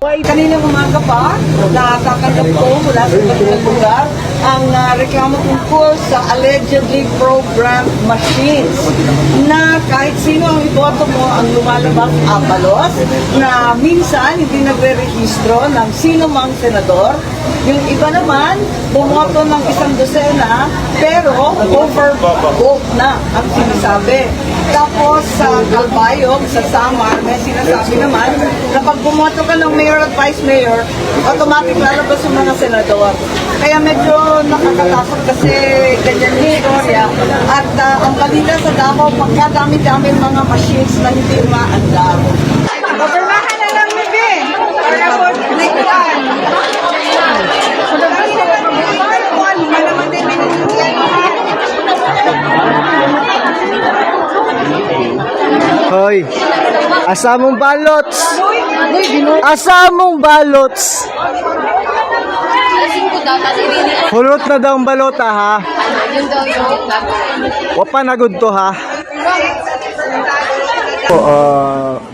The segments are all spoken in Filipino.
Kaninang umaga pa, natatanggap ko mula sa iba't lugar ang reklamo tungkol sa allegedly programmed machines na kahit sino ang iboto mo ang lumalabas apalos na minsan hindi nagre-rehistro ng sino mang senador. Yung iba naman, bumoto ng 100 pero overvote na ang sinasabi. Tapos sa Calbayog, sa Samar, may sinasabi naman na pag bumoto ka ng mayor at vice mayor, automatic lalabas yung mga senador. Kaya medyo nakakatakot kasi ganyan yung istorya. At ang balila sa Davao, pagkadami-dami mga machines na hindi maandar. Papermahan na lang, Mibi! Para po, nagkaan. Hoy, asa mong balots? Asa mong balots? Hulot na daw ang balota ha. Wapa na good to ha.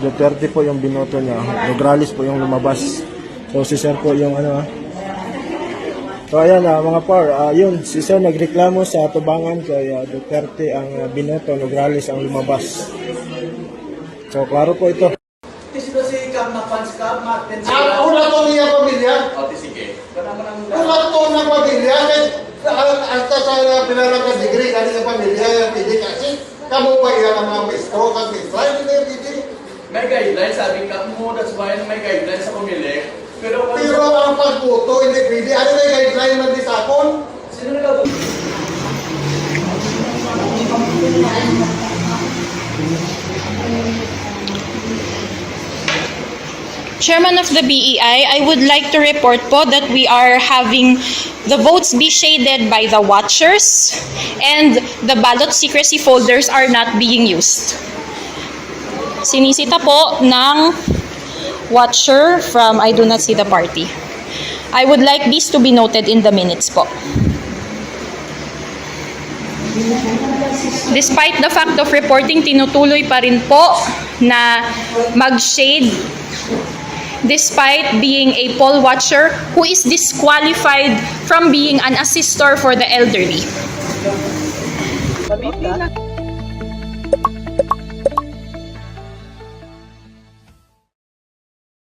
Duterte po yung binoto niya. Nograles po yung lumabas. So si Sir po yung ano ha. So ayan mga par, yun, si Sir nagreklamo sa tubangan kay Duterte ang binoto, Nograles ang lumabas. So klaro po ito. Sino si Cam na fans ka, Martin? Una to niya pamilya. O, sige. Una to na pamilya. Hasta sa pinarang degree kanina pamilya yung pili kasi kamu pa iyan ang mga maestro kag maestra hindi na pili. May guidelines, sabi ka mo, that's why may guidelines sa pumili. Pero ang pagboto hindi pili. Ano na yung guideline man di sapon? sino nila? Chairman of the BEI, I would like to report po that we are having the votes be shaded by the watchers and the ballot secrecy folders are not being used. Sinisita po ng watcher from I do not see the party. I would like this to be noted in the minutes po. Despite the fact of reporting, tinutuloy pa rin po na mag-shade despite being a poll watcher who is disqualified from being an assistor for the elderly.